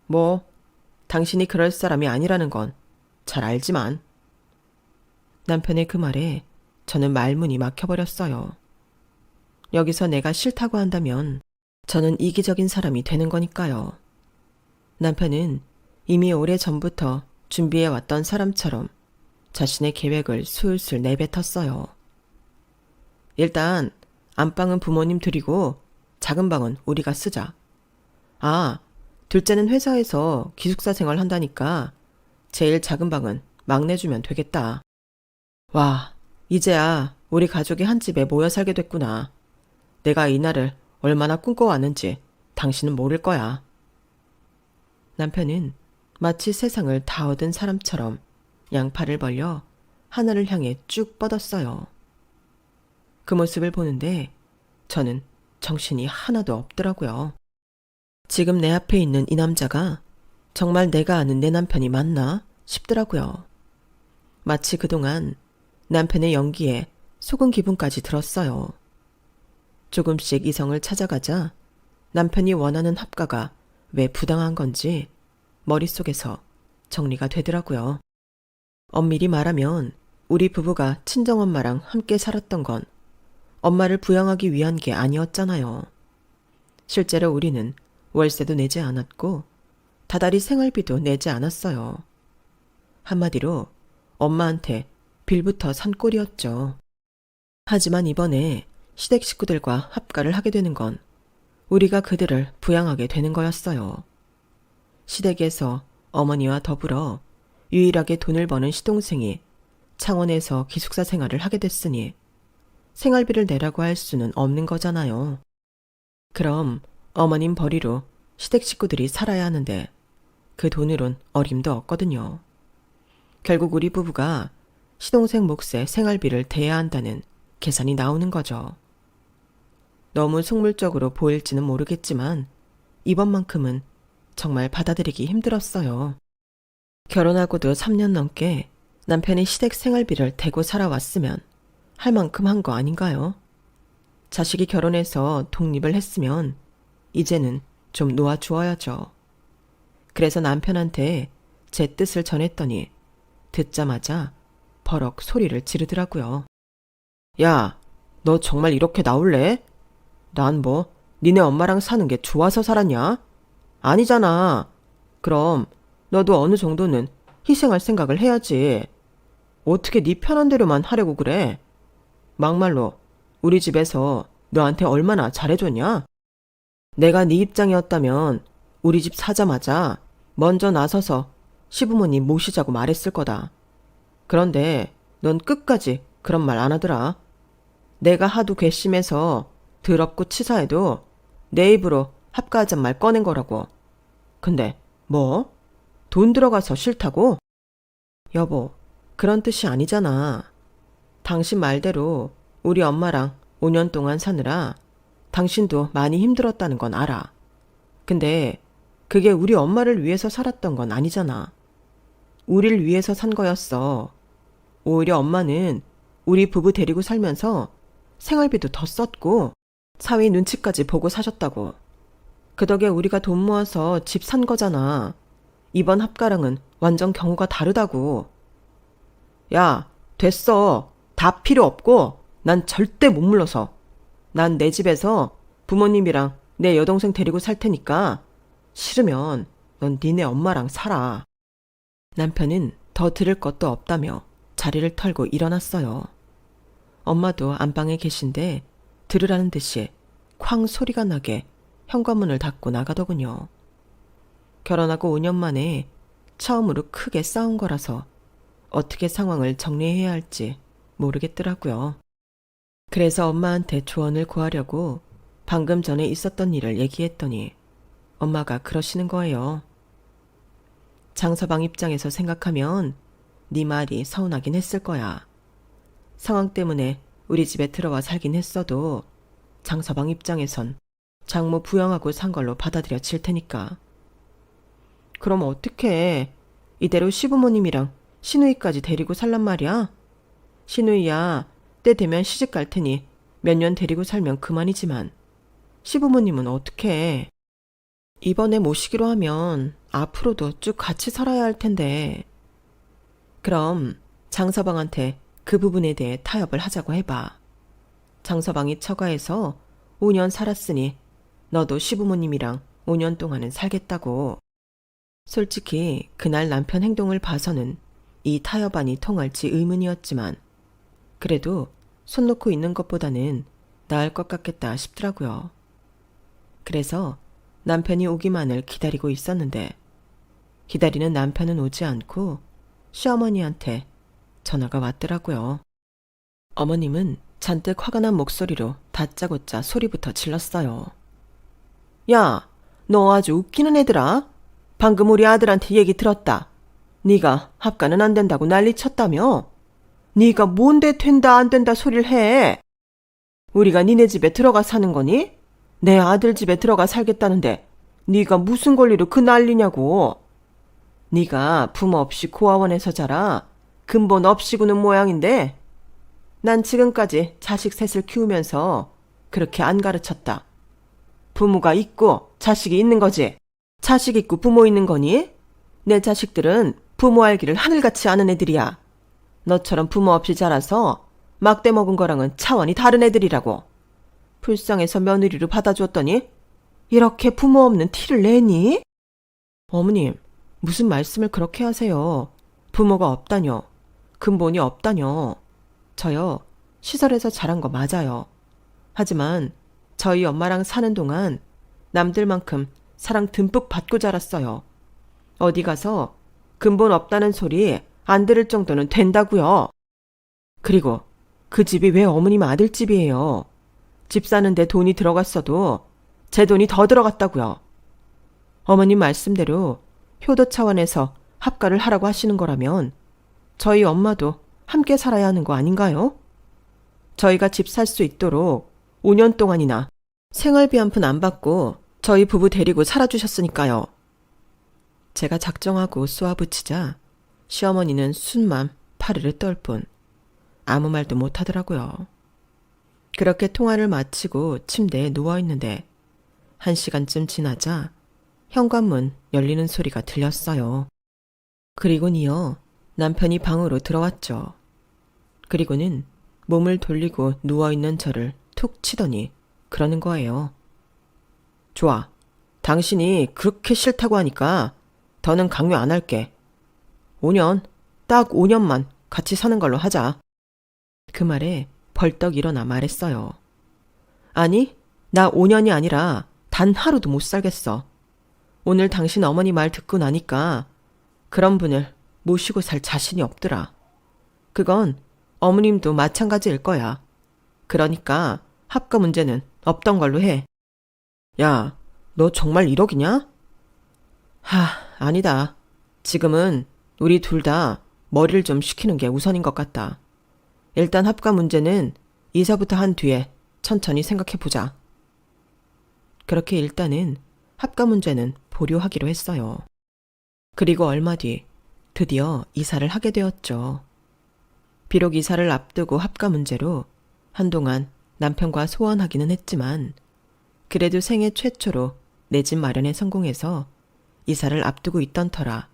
뭐 당신이 그럴 사람이 아니라는 건 잘 알지만. 남편의 그 말에 저는 말문이 막혀버렸어요. 여기서 내가 싫다고 한다면 저는 이기적인 사람이 되는 거니까요. 남편은 이미 오래전부터 준비해왔던 사람처럼 자신의 계획을 술술 내뱉었어요. 일단 안방은 부모님 드리고 작은 방은 우리가 쓰자. 아, 둘째는 회사에서 기숙사 생활 한다니까 제일 작은 방은 막내 주면 되겠다. 와, 이제야 우리 가족이 한 집에 모여 살게 됐구나. 내가 이날을 얼마나 꿈꿔왔는지 당신은 모를 거야. 남편은 마치 세상을 다 얻은 사람처럼 양팔을 벌려 하늘을 향해 쭉 뻗었어요. 그 모습을 보는데 저는 정신이 하나도 없더라고요. 지금 내 앞에 있는 이 남자가 정말 내가 아는 내 남편이 맞나 싶더라고요. 마치 그동안 남편의 연기에 속은 기분까지 들었어요. 조금씩 이성을 찾아가자 남편이 원하는 합가가 왜 부당한 건지 머릿속에서 정리가 되더라고요. 엄밀히 말하면 우리 부부가 친정엄마랑 함께 살았던 건 엄마를 부양하기 위한 게 아니었잖아요. 실제로 우리는 월세도 내지 않았고 다달이 생활비도 내지 않았어요. 한마디로 엄마한테 빌부터 산 꼴이었죠. 하지만 이번에 시댁 식구들과 합가를 하게 되는 건 우리가 그들을 부양하게 되는 거였어요. 시댁에서 어머니와 더불어 유일하게 돈을 버는 시동생이 창원에서 기숙사 생활을 하게 됐으니 생활비를 내라고 할 수는 없는 거잖아요. 그럼 어머님 벌이로 시댁 식구들이 살아야 하는데 그 돈으론 어림도 없거든요. 결국 우리 부부가 시동생 몫의 생활비를 대야 한다는 계산이 나오는 거죠. 너무 속물적으로 보일지는 모르겠지만 이번만큼은 정말 받아들이기 힘들었어요. 결혼하고도 3년 넘게 남편이 시댁 생활비를 대고 살아왔으면 할 만큼 한 거 아닌가요? 자식이 결혼해서 독립을 했으면 이제는 좀 놓아주어야죠. 그래서 남편한테 제 뜻을 전했더니 듣자마자 버럭 소리를 지르더라고요. 야, 너 정말 이렇게 나올래? 난 뭐 니네 엄마랑 사는 게 좋아서 살았냐? 아니잖아. 그럼 너도 어느 정도는 희생할 생각을 해야지. 어떻게 네 편한 대로만 하려고 그래? 막말로 우리 집에서 너한테 얼마나 잘해줬냐? 내가 네 입장이었다면 우리 집 사자마자 먼저 나서서 시부모님 모시자고 말했을 거다. 그런데 넌 끝까지 그런 말 안 하더라. 내가 하도 괘씸해서 더럽고 치사해도 내 입으로 합가하잔 말 꺼낸 거라고. 근데 뭐? 돈 들어가서 싫다고? 여보, 그런 뜻이 아니잖아. 당신 말대로 우리 엄마랑 5년 동안 사느라 당신도 많이 힘들었다는 건 알아. 근데 그게 우리 엄마를 위해서 살았던 건 아니잖아. 우릴 위해서 산 거였어. 오히려 엄마는 우리 부부 데리고 살면서 생활비도 더 썼고 사위 눈치까지 보고 사셨다고. 그 덕에 우리가 돈 모아서 집 산 거잖아. 이번 합가랑은 완전 경우가 다르다고. 야, 됐어. 다 필요 없고 난 절대 못 물러서. 난 내 집에서 부모님이랑 내 여동생 데리고 살 테니까 싫으면 넌 니네 엄마랑 살아. 남편은 더 들을 것도 없다며 자리를 털고 일어났어요. 엄마도 안방에 계신데 들으라는 듯이 쾅 소리가 나게 현관문을 닫고 나가더군요. 결혼하고 5년 만에 처음으로 크게 싸운 거라서 어떻게 상황을 정리해야 할지 모르겠더라고요. 그래서 엄마한테 조언을 구하려고 방금 전에 있었던 일을 얘기했더니 엄마가 그러시는 거예요. 장서방 입장에서 생각하면 네 말이 서운하긴 했을 거야. 상황 때문에 우리 집에 들어와 살긴 했어도 장서방 입장에선 장모 부양하고 산 걸로 받아들여질 테니까. 그럼 어떡해. 이대로 시부모님이랑 시누이까지 데리고 살란 말이야? 시누이야, 때 되면 시집 갈 테니 몇 년 데리고 살면 그만이지만 시부모님은 어떡해. 이번에 모시기로 하면 앞으로도 쭉 같이 살아야 할 텐데. 그럼 장서방한테 그 부분에 대해 타협을 하자고 해봐. 장서방이 처가에서 5년 살았으니 너도 시부모님이랑 5년 동안은 살겠다고. 솔직히 그날 남편 행동을 봐서는 이 타협안이 통할지 의문이었지만 그래도 손 놓고 있는 것보다는 나을 것 같겠다 싶더라고요. 그래서 남편이 오기만을 기다리고 있었는데 기다리는 남편은 오지 않고 시어머니한테 전화가 왔더라고요. 어머님은 잔뜩 화가 난 목소리로 다짜고짜 소리부터 질렀어요. 야, 너 아주 웃기는 애들아. 방금 우리 아들한테 얘기 들었다. 네가 합가는 안 된다고 난리 쳤다며? 네가 뭔데 된다 안 된다 소리를 해? 우리가 니네 집에 들어가 사는 거니? 내 아들 집에 들어가 살겠다는데 네가 무슨 권리로 그 난리냐고. 네가 부모 없이 고아원에서 자라 근본 없이 구는 모양인데 난 지금까지 자식 셋을 키우면서 그렇게 안 가르쳤다. 부모가 있고 자식이 있는 거지. 자식 있고 부모 있는 거니? 내 자식들은 부모 알기를 하늘같이 아는 애들이야. 너처럼 부모 없이 자라서 막대 먹은 거랑은 차원이 다른 애들이라고. 불쌍해서 며느리로 받아주었더니 이렇게 부모 없는 티를 내니? 어머님, 무슨 말씀을 그렇게 하세요. 부모가 없다뇨. 근본이 없다뇨. 저요, 시설에서 자란 거 맞아요. 하지만 저희 엄마랑 사는 동안 남들만큼 사랑 듬뿍 받고 자랐어요. 어디 가서 근본 없다는 소리 안 들을 정도는 된다고요. 그리고 그 집이 왜 어머님 아들 집이에요. 집 사는데 돈이 들어갔어도 제 돈이 더 들어갔다고요. 어머님 말씀대로 효도 차원에서 합가를 하라고 하시는 거라면 저희 엄마도 함께 살아야 하는 거 아닌가요? 저희가 집 살 수 있도록 5년 동안이나 생활비 한 푼 안 받고 저희 부부 데리고 살아주셨으니까요. 제가 작정하고 쏘아붙이자 시어머니는 순만 파르르 떨 뿐 아무 말도 못하더라고요. 그렇게 통화를 마치고 침대에 누워있는데 1시간쯤 지나자 현관문 열리는 소리가 들렸어요. 그리곤 이어 남편이 방으로 들어왔죠. 그리고는 몸을 돌리고 누워있는 저를 툭 치더니 그러는 거예요. 좋아. 당신이 그렇게 싫다고 하니까 더는 강요 안 할게. 5년, 딱 5년만 같이 사는 걸로 하자. 그 말에 벌떡 일어나 말했어요. 아니, 나 5년이 아니라 단 하루도 못 살겠어. 오늘 당신 어머니 말 듣고 나니까 그런 분을 모시고 살 자신이 없더라. 그건 어머님도 마찬가지일 거야. 그러니까 합가 문제는 없던 걸로 해. 야, 너 정말 1억이냐? 아니다. 지금은 우리 둘 다 머리를 좀 식히는 게 우선인 것 같다. 일단 합가 문제는 이사부터 한 뒤에 천천히 생각해보자. 그렇게 일단은 합가 문제는 보류하기로 했어요. 그리고 얼마 뒤 드디어 이사를 하게 되었죠. 비록 이사를 앞두고 합가 문제로 한동안 남편과 소원하기는 했지만 그래도 생애 최초로 내 집 마련에 성공해서 이사를 앞두고 있던 터라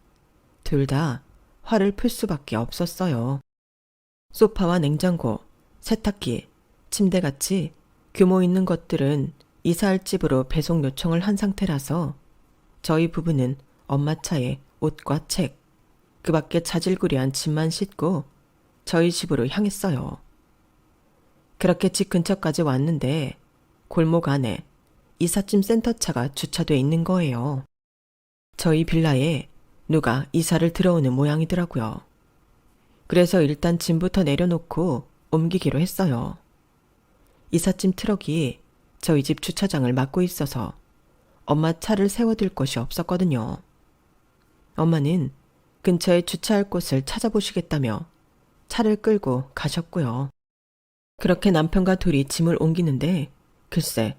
둘 다 화를 풀 수밖에 없었어요. 소파와 냉장고, 세탁기, 침대같이 규모 있는 것들은 이사할 집으로 배송 요청을 한 상태라서 저희 부부는 엄마 차에 옷과 책, 그 밖에 자질구레한 짐만 싣고 저희 집으로 향했어요. 그렇게 집 근처까지 왔는데 골목 안에 이삿짐 센터차가 주차돼 있는 거예요. 저희 빌라에 누가 이사를 들어오는 모양이더라고요. 그래서 일단 짐부터 내려놓고 옮기기로 했어요. 이삿짐 트럭이 저희 집 주차장을 막고 있어서 엄마 차를 세워둘 곳이 없었거든요. 엄마는 근처에 주차할 곳을 찾아보시겠다며 차를 끌고 가셨고요. 그렇게 남편과 둘이 짐을 옮기는데 글쎄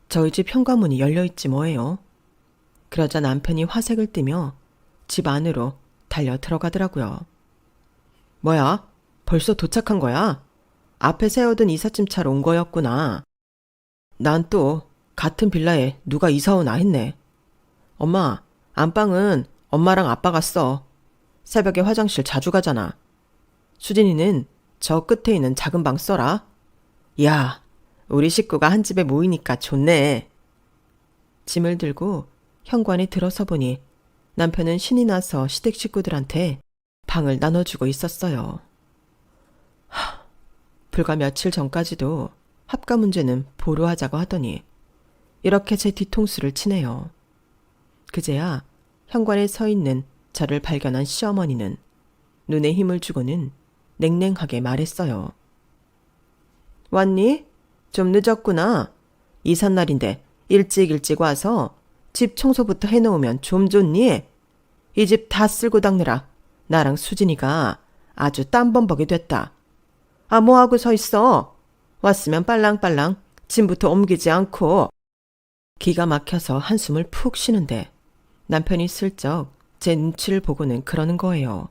저희 집 현관문이 열려있지 뭐예요. 그러자 남편이 화색을 띠며 집 안으로 달려 들어가더라고요. 뭐야? 벌써 도착한 거야? 앞에 세워둔 이삿짐 차로 온 거였구나. 난 또 같은 빌라에 누가 이사 오나 했네. 엄마, 안방은 엄마랑 아빠가 써. 새벽에 화장실 자주 가잖아. 수진이는 저 끝에 있는 작은 방 써라. 야, 우리 식구가 한 집에 모이니까 좋네. 짐을 들고 현관에 들어서 보니 남편은 신이 나서 시댁 식구들한테 방을 나눠주고 있었어요. 불과 며칠 전까지도 합가 문제는 보류하자고 하더니 이렇게 제 뒤통수를 치네요. 그제야 현관에 서 있는 저를 발견한 시어머니는 눈에 힘을 주고는 냉랭하게 말했어요. 왔니? 좀 늦었구나. 이삿날인데 일찍 와서 집 청소부터 해놓으면 좀 좋니? 이 집 다 쓸고 닦느라 나랑 수진이가 아주 땀범벅이 됐다. 아, 뭐하고 서 있어? 왔으면 빨랑빨랑 짐부터 옮기지 않고. 기가 막혀서 한숨을 푹 쉬는데 남편이 슬쩍 제 눈치를 보고는 그러는 거예요.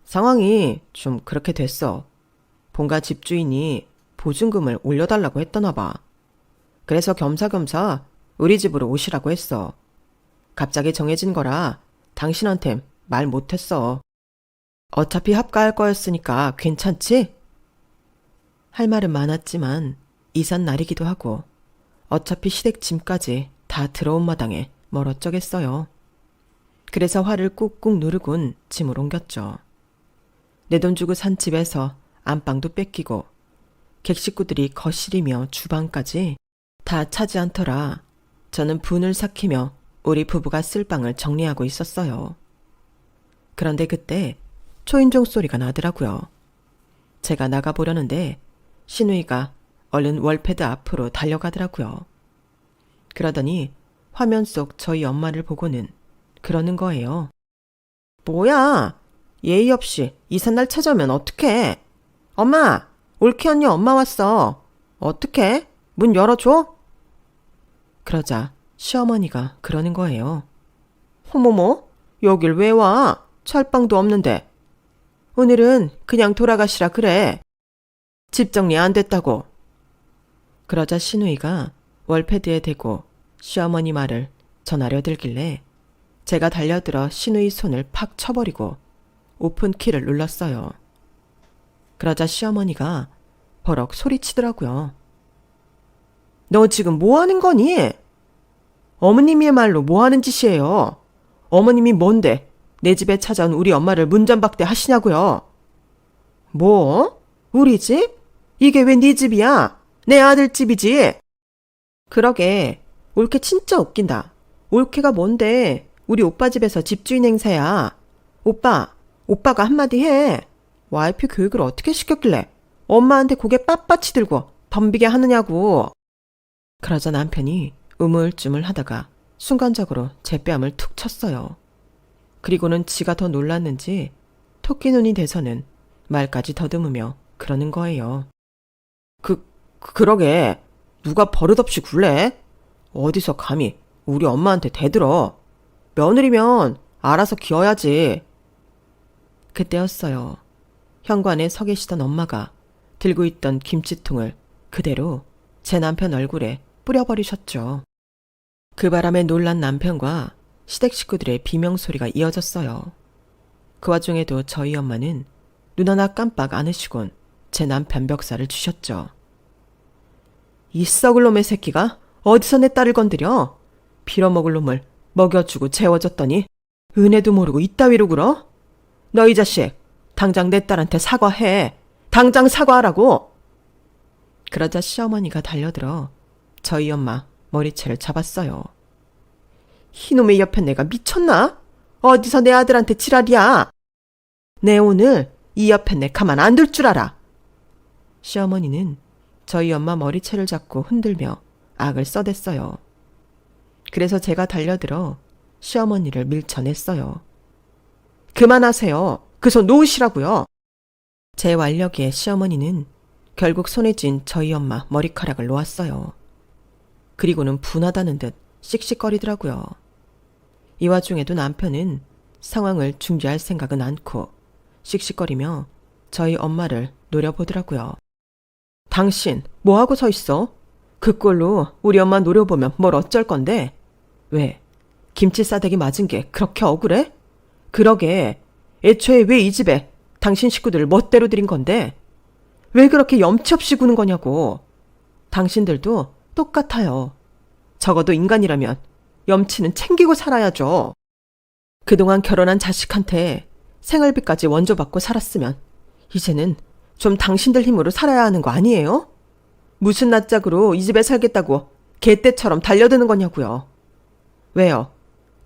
상황이 좀 그렇게 됐어. 본가 집주인이 보증금을 올려달라고 했더나 봐. 그래서 겸사겸사 우리 집으로 오시라고 했어. 갑자기 정해진 거라 당신한텐 말 못했어. 어차피 합가할 거였으니까 괜찮지? 할 말은 많았지만 이삿 날이기도 하고 어차피 시댁 짐까지 다 들어온 마당에 뭘 어쩌겠어요. 그래서 화를 꾹꾹 누르곤 짐을 옮겼죠. 내 돈 주고 산 집에서 안방도 뺏기고 객식구들이 거실이며 주방까지 다 차지 않더라 저는 분을 삭히며 우리 부부가 쓸 방을 정리하고 있었어요. 그런데 그때 초인종 소리가 나더라고요. 제가 나가보려는데 신우이가 얼른 월패드 앞으로 달려가더라고요. 그러더니 화면 속 저희 엄마를 보고는 그러는 거예요. 뭐야? 예의 없이 이삿날 찾아오면 어떡해? 엄마! 올케 언니 엄마 왔어. 어떡해? 문 열어줘? 그러자 시어머니가 그러는 거예요. 어머머, 여길 왜 와? 찰방도 없는데. 오늘은 그냥 돌아가시라 그래. 집 정리 안 됐다고. 그러자 신우이가 월패드에 대고 시어머니 말을 전하려 들길래 제가 달려들어 신우이 손을 팍 쳐버리고 오픈키를 눌렀어요. 그러자 시어머니가 버럭 소리치더라고요. 너 지금 뭐 하는 거니? 어머님의 말로 뭐 하는 짓이에요? 어머님이 뭔데 내 집에 찾아온 우리 엄마를 문전박대 하시냐고요? 뭐? 우리 집? 이게 왜 네 집이야? 내 아들 집이지? 그러게, 올케 진짜 웃긴다. 올케가 뭔데 우리 오빠 집에서 집주인 행세야. 오빠가 한마디 해. 와이프 교육을 어떻게 시켰길래 엄마한테 고개 빳빳이 들고 덤비게 하느냐고. 그러자 남편이 우물쭈물 하다가 순간적으로 제 뺨을 툭 쳤어요. 그리고는 지가 더 놀랐는지 토끼 눈이 돼서는 말까지 더듬으며 그러는 거예요. 그러게 누가 버릇없이 굴래? 어디서 감히 우리 엄마한테 대들어. 며느리면 알아서 기어야지. 그때였어요. 현관에 서 계시던 엄마가 들고 있던 김치통을 그대로 제 남편 얼굴에 뿌려버리셨죠. 그 바람에 놀란 남편과 시댁 식구들의 비명소리가 이어졌어요. 그 와중에도 저희 엄마는 눈 하나 깜빡 안 하시곤 제 남편 멱살을 주셨죠. 이 썩을 놈의 새끼가 어디서 내 딸을 건드려? 빌어먹을 놈을 먹여주고 재워줬더니 은혜도 모르고 이따위로 굴어? 너 이 자식 당장 내 딸한테 사과해. 당장 사과하라고. 그러자 시어머니가 달려들어 저희 엄마 머리채를 잡았어요. 이놈의 옆에 내가 미쳤나? 어디서 내 아들한테 지랄이야? 내 오늘 이 옆에 내 가만 안 둘 줄 알아. 시어머니는 저희 엄마 머리채를 잡고 흔들며 악을 써댔어요. 그래서 제가 달려들어 시어머니를 밀쳐냈어요. 그만하세요. 그 손 놓으시라고요. 제 완력에 시어머니는 결국 손에 쥔 저희 엄마 머리카락을 놓았어요. 그리고는 분하다는 듯 씩씩거리더라고요. 이 와중에도 남편은 상황을 중지할 생각은 않고 씩씩거리며 저희 엄마를 노려보더라고요. 당신 뭐하고 서 있어? 그 꼴로 우리 엄마 노려보면 뭘 어쩔 건데? 왜? 김치 싸대기 맞은 게 그렇게 억울해? 그러게, 애초에 왜 이 집에 당신 식구들을 멋대로 들인 건데? 왜 그렇게 염치 없이 구는 거냐고. 당신들도 똑같아요. 적어도 인간이라면 염치는 챙기고 살아야죠. 그동안 결혼한 자식한테 생활비까지 원조받고 살았으면 이제는 좀 당신들 힘으로 살아야 하는 거 아니에요? 무슨 낯짝으로 이 집에 살겠다고 개떼처럼 달려드는 거냐고요. 왜요?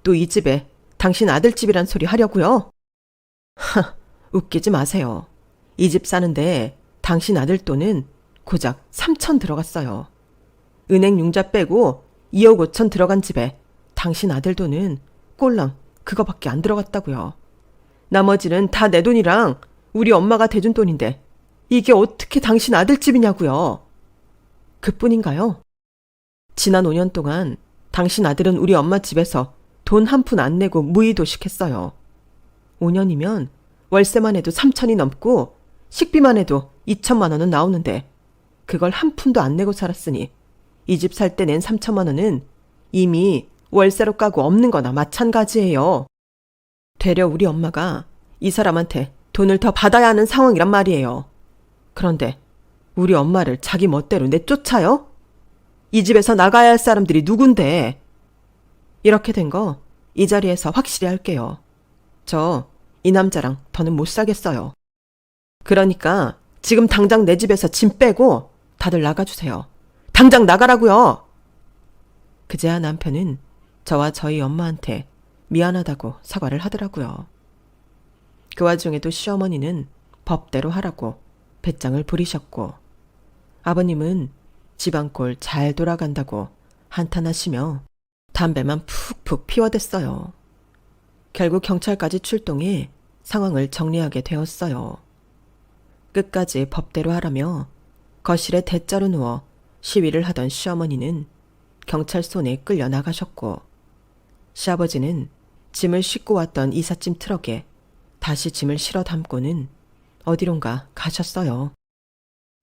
또 이 집에 당신 아들 집이란 소리 하려고요? 웃기지 마세요. 이 집 사는데 당신 아들 돈은 고작 3천 들어갔어요. 은행 융자 빼고 2억 5천 들어간 집에 당신 아들 돈은 꼴랑 그거밖에 안 들어갔다고요. 나머지는 다 내 돈이랑 우리 엄마가 대준 돈인데 이게 어떻게 당신 아들 집이냐고요. 그뿐인가요? 지난 5년 동안 당신 아들은 우리 엄마 집에서 돈 한 푼 안 내고 무의도식했어요. 5년이면 월세만 해도 3천이 넘고 식비만 해도 2천만 원은 나오는데 그걸 한 푼도 안 내고 살았으니 이 집 살 때 낸 3천만 원은 이미 월세로 까고 없는 거나 마찬가지예요. 되려 우리 엄마가 이 사람한테 돈을 더 받아야 하는 상황이란 말이에요. 그런데 우리 엄마를 자기 멋대로 내쫓아요? 이 집에서 나가야 할 사람들이 누군데? 이렇게 된 거 이 자리에서 확실히 할게요. 저 이 남자랑 더는 못 사겠어요. 그러니까 지금 당장 내 집에서 짐 빼고 다들 나가주세요. 당장 나가라고요! 그제야 남편은 저와 저희 엄마한테 미안하다고 사과를 하더라고요. 그 와중에도 시어머니는 법대로 하라고 배짱을 부리셨고, 아버님은 집안꼴 잘 돌아간다고 한탄하시며 담배만 푹푹 피워댔어요. 결국 경찰까지 출동해 상황을 정리하게 되었어요. 끝까지 법대로 하라며 거실에 대자로 누워 시위를 하던 시어머니는 경찰 손에 끌려 나가셨고, 시아버지는 짐을 싣고 왔던 이삿짐 트럭에 다시 짐을 실어 담고는 어디론가 가셨어요.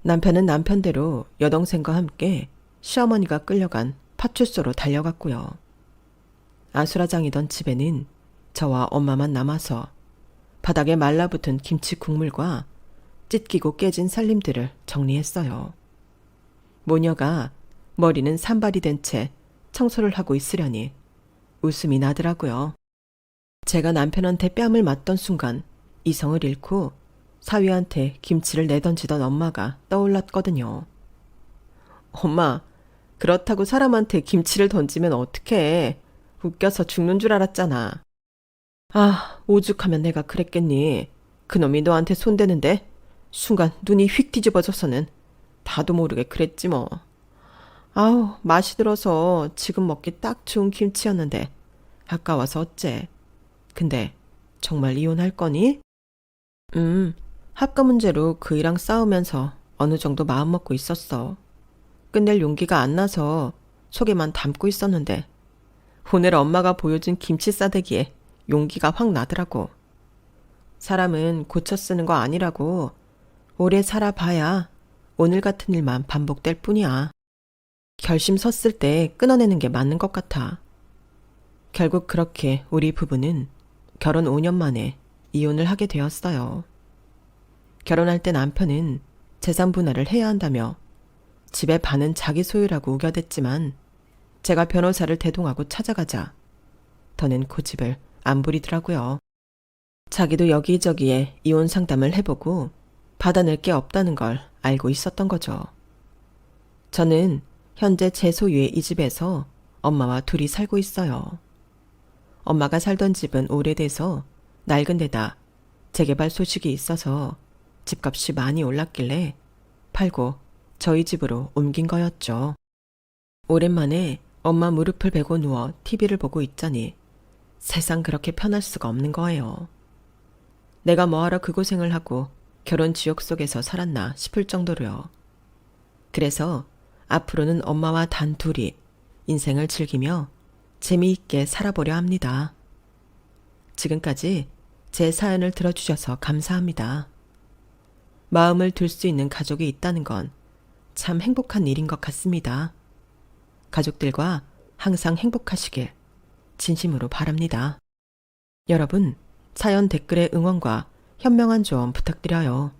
남편은 남편대로 여동생과 함께 시어머니가 끌려간 파출소로 달려갔고요. 아수라장이던 집에는 저와 엄마만 남아서 바닥에 말라붙은 김치 국물과 찢기고 깨진 살림들을 정리했어요. 모녀가 머리는 산발이 된 채 청소를 하고 있으려니 웃음이 나더라고요. 제가 남편한테 뺨을 맞던 순간 이성을 잃고 사위한테 김치를 내던지던 엄마가 떠올랐거든요. 엄마, 그렇다고 사람한테 김치를 던지면 어떡해. 웃겨서 죽는 줄 알았잖아. 아, 오죽하면 내가 그랬겠니. 그놈이 너한테 손대는데 순간 눈이 휙 뒤집어져서는 나도 모르게 그랬지 뭐. 아우, 맛이 들어서 지금 먹기 딱 좋은 김치였는데 아까워서 어째. 근데 정말 이혼할 거니? 학과 문제로 그이랑 싸우면서 어느 정도 마음먹고 있었어. 끝낼 용기가 안 나서 속에만 담고 있었는데 오늘 엄마가 보여준 김치 싸대기에 용기가 확 나더라고. 사람은 고쳐 쓰는 거 아니라고. 오래 살아봐야 오늘 같은 일만 반복될 뿐이야. 결심 섰을 때 끊어내는 게 맞는 것 같아. 결국 그렇게 우리 부부는 결혼 5년 만에 이혼을 하게 되었어요. 결혼할 때 남편은 재산 분할을 해야 한다며 집의 반은 자기 소유라고 우겨댔지만 제가 변호사를 대동하고 찾아가자 더는 고집을 안 부리더라고요. 자기도 여기저기에 이혼 상담을 해보고 받아낼 게 없다는 걸 알고 있었던 거죠. 저는 현재 제 소유의 이 집에서 엄마와 둘이 살고 있어요. 엄마가 살던 집은 오래돼서 낡은 데다 재개발 소식이 있어서 집값이 많이 올랐길래 팔고 저희 집으로 옮긴 거였죠. 오랜만에 엄마 무릎을 베고 누워 TV를 보고 있자니 세상 그렇게 편할 수가 없는 거예요. 내가 뭐하러 그 고생을 하고 결혼 지옥 속에서 살았나 싶을 정도로요. 그래서 앞으로는 엄마와 단 둘이 인생을 즐기며 재미있게 살아보려 합니다. 지금까지 제 사연을 들어주셔서 감사합니다. 마음을 둘 수 있는 가족이 있다는 건 참 행복한 일인 것 같습니다. 가족들과 항상 행복하시길 진심으로 바랍니다. 여러분, 사연 댓글에 응원과 현명한 조언 부탁드려요.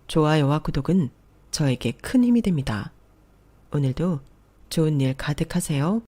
좋아요와 구독은 저에게 큰 힘이 됩니다. 오늘도 좋은 일 가득하세요.